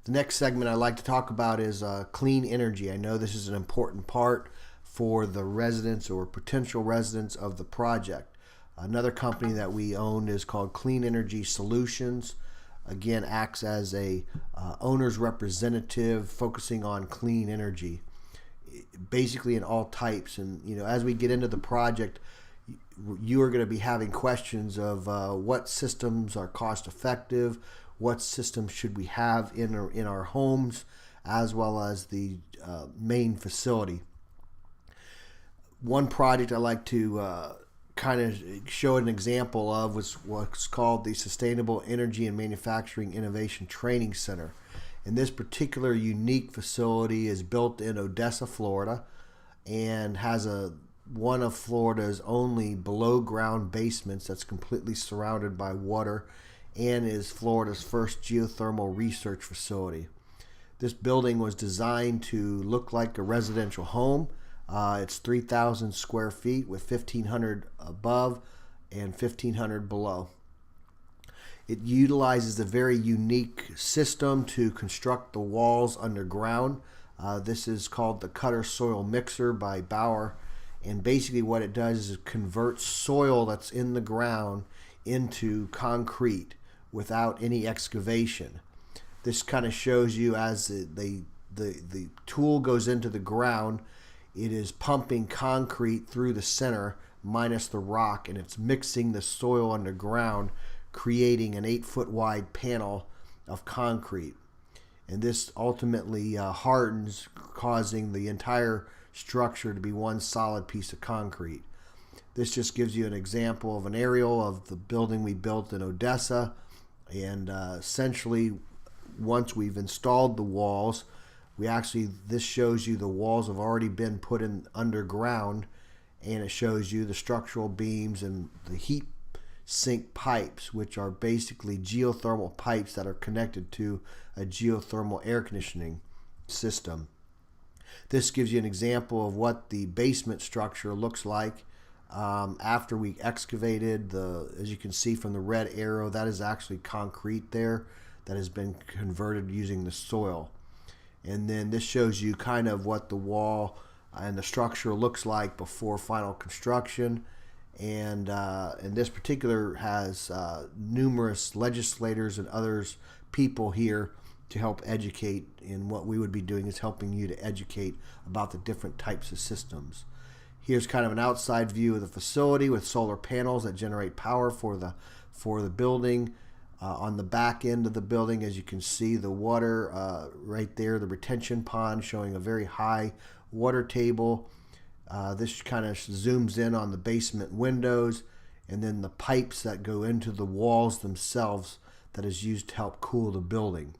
The next segment I'd like to talk about is clean energy. I know this is an important part for the residents or potential residents of the project. Another company that we own is called Clean Energy Solutions. Again, acts as a owner's representative focusing on clean energy, basically in all types. And as we get into the project, you are going to be having questions of what systems are cost effective, what systems should we have in our homes, as well as the main facility. One project I like to kind of show an example of was what's called the Sustainable Energy and Manufacturing Innovation Training Center. And this particular unique facility is built in Odessa, Florida, and has one of Florida's only below ground basements that's completely surrounded by water, and is Florida's first geothermal research facility. This building was designed to look like a residential home. It's 3,000 square feet with 1,500 above and 1,500 below. It utilizes a very unique system to construct the walls underground. This is called the Cutter Soil Mixer by Bauer. And basically what it does is it converts soil that's in the ground into concrete without any excavation. This kind of shows you as the tool goes into the ground, it is pumping concrete through the center minus the rock, and it's mixing the soil underground, creating an 8-foot wide panel of concrete. And this ultimately hardens, causing the entire structure to be one solid piece of concrete. This just gives you an example of an aerial of the building we built in Odessa. And essentially, once we've installed the walls, this shows you the walls have already been put in underground, and it shows you the structural beams and the heat sink pipes, which are basically geothermal pipes that are connected to a geothermal air conditioning system. This gives you an example of what the basement structure looks like after we excavated. As you can see from the red arrow, that is actually concrete there that has been converted using the soil. And then this shows you kind of what the wall and the structure looks like before final construction. And this particular has numerous legislators and others, people here to help educate. And what we would be doing is helping you to educate about the different types of systems. Here's kind of an outside view of the facility with solar panels that generate power for the building. On the back end of the building, as you can see, the water right there, the retention pond showing a very high water table. This kind of zooms in on the basement windows, and then the pipes that go into the walls themselves that is used to help cool the building.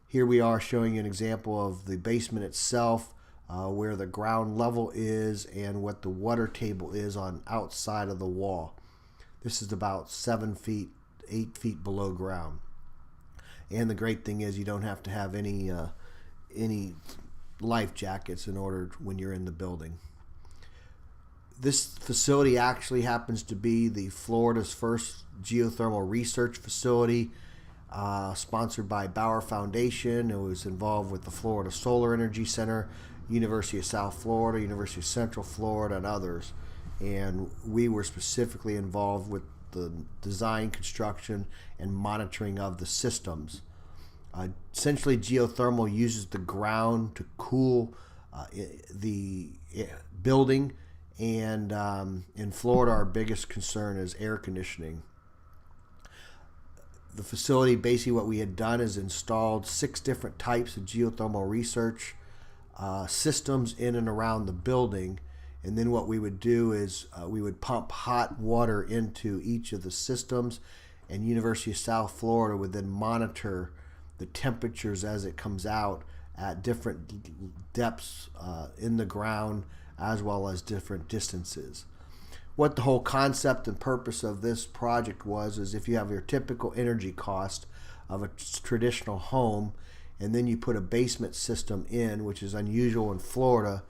Here we are showing you an example of the basement itself, where the ground level is and what the water table is on outside of the wall. This is about 7 feet, 8 feet below ground. And the great thing is you don't have to have any life jackets in order when you're in the building. This facility actually happens to be the Florida's first geothermal research facility, sponsored by Bauer Foundation. It was involved with the Florida Solar Energy Center, University of South Florida, University of Central Florida, and others. And we were specifically involved with the design, construction, and monitoring of the systems. Essentially, geothermal uses the ground to cool the building, and in Florida, our biggest concern is air conditioning. The facility, basically what we had done is installed 6 different types of geothermal research systems in and around the building. And then what we would do is we would pump hot water into each of the systems, and University of South Florida would then monitor the temperatures as it comes out at different depths in the ground, as well as different distances. What the whole concept and purpose of this project was is if you have your typical energy cost of a traditional home, and then you put a basement system in, which is unusual in Florida,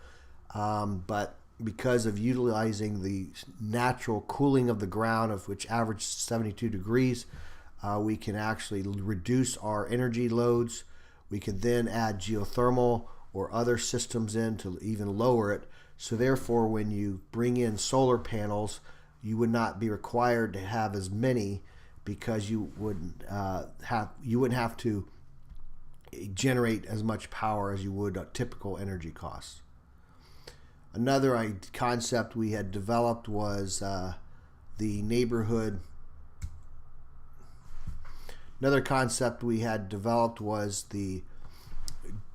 but because of utilizing the natural cooling of the ground, of which averages 72 degrees, we can actually reduce our energy loads We could then add geothermal or other systems in to even lower it. So therefore, when you bring in solar panels, you would not be required to have as many, because you wouldn't have to generate as much power as you would at typical energy costs. Another concept we had developed was the neighborhood. Another concept we had developed was the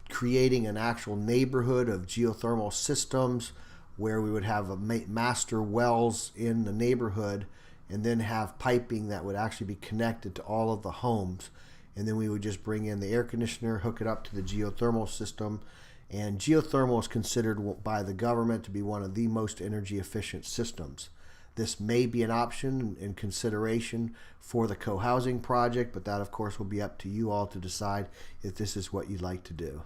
creating an actual neighborhood of geothermal systems, where we would have a master wells in the neighborhood, and then have piping that would actually be connected to all of the homes. And then we would just bring in the air conditioner, hook it up to the geothermal system. And geothermal is considered by the government to be one of the most energy efficient systems. This may be an option in consideration for the co-housing project, but that of course will be up to you all to decide if this is what you'd like to do.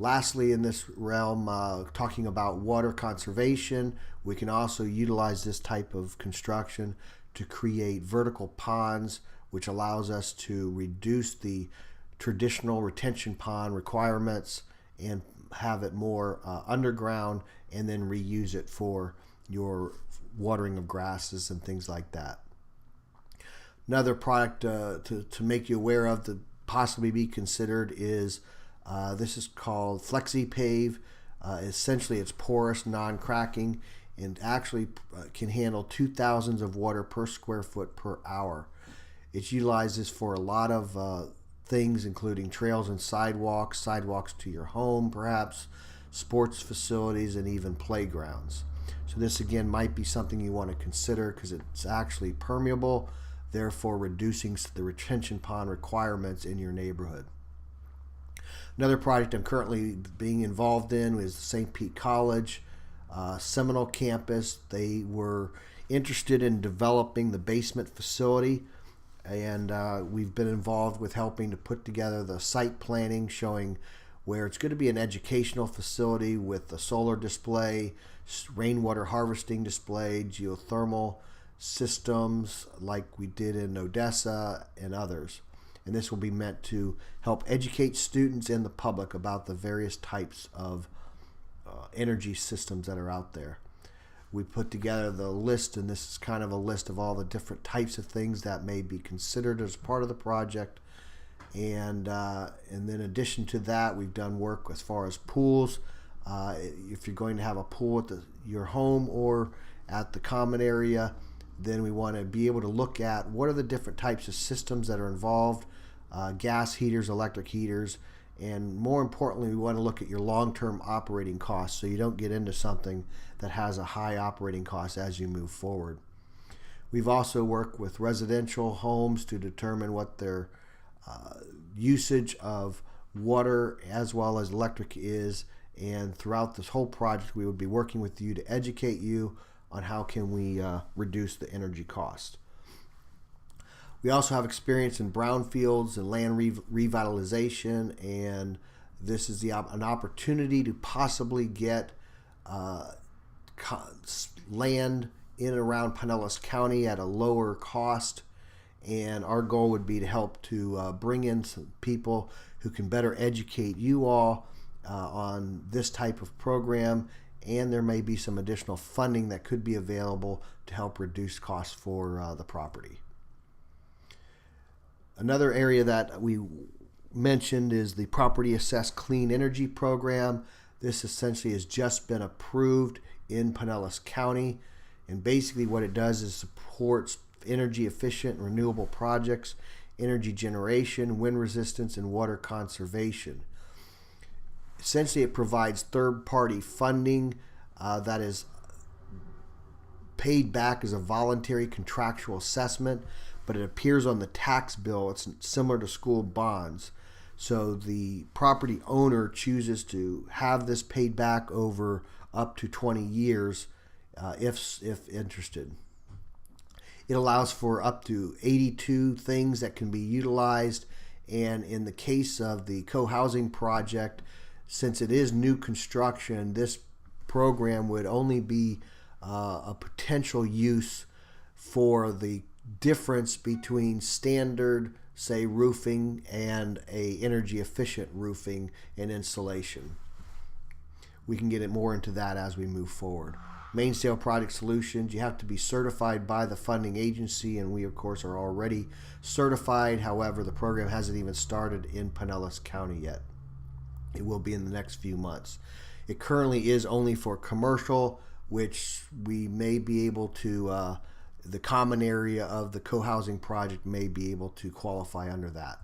Lastly, in this realm, talking about water conservation, we can also utilize this type of construction to create vertical ponds, which allows us to reduce the traditional retention pond requirements and have it more underground, and then reuse it for your watering of grasses and things like that. Another product to make you aware of to possibly be considered is this is called FlexiPave. Essentially, it's porous, non-cracking, and actually can handle 2,000 of water per square foot per hour. It's utilized for a lot of things, including trails and sidewalks to your home perhaps, sports facilities, and even playgrounds. So this again might be something you want to consider, because it's actually permeable, therefore reducing the retention pond requirements in your neighborhood. Another project I'm currently being involved in is St. Pete College, Seminole campus. They were interested in developing the basement facility, and we've been involved with helping to put together the site planning, showing where it's going to be an educational facility with a solar display, rainwater harvesting display, geothermal systems like we did in Odessa and others. And this will be meant to help educate students and the public about the various types of energy systems that are out there. We put together the list, and this is kind of a list of all the different types of things that may be considered as part of the project. And then in addition to that, we've done work as far as pools. If you're going to have a pool at your home or at the common area, then we want to be able to look at what are the different types of systems that are involved, gas heaters, electric heaters, and more importantly, we want to look at your long-term operating costs, so you don't get into something that has a high operating cost as you move forward. We've also worked with residential homes to determine what their usage of water as well as electric is, and throughout this whole project we would be working with you to educate you on how can we reduce the energy cost. We also have experience in brownfields and land revitalization, and this is an opportunity to possibly get land in and around Pinellas County at a lower cost, and our goal would be to help to bring in some people who can better educate you all on this type of program, and there may be some additional funding that could be available to help reduce costs for the property. Another area that we mentioned is the Property Assessed Clean Energy Program. This essentially has just been approved in Pinellas County, and basically what it does is supports energy efficient renewable projects, energy generation, wind resistance, and water conservation. Essentially, it provides third-party funding that is paid back as a voluntary contractual assessment, but it appears on the tax bill. It's similar to school bonds. So the property owner chooses to have this paid back over up to 20 years if interested. It allows for up to 82 things that can be utilized, and in the case of the co-housing project, since it is new construction, this program would only be a potential use for the difference between standard say roofing and a energy efficient roofing and insulation. We can get it more into that as we move forward. Mainsail Project Solutions, you have to be certified by the funding agency, and we of course are already certified. However, the program hasn't even started in Pinellas County yet. It will be in the next few months. It currently is only for commercial, which we may be able to, the common area of the co-housing project may be able to qualify under that.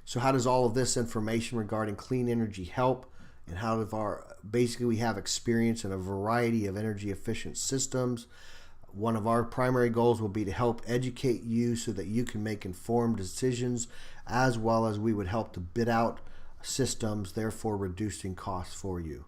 So how does all of this information regarding clean energy help? And how basically we have experience in a variety of energy efficient systems. One of our primary goals will be to help educate you so that you can make informed decisions, as well as we would help to bid out systems, therefore reducing costs for you.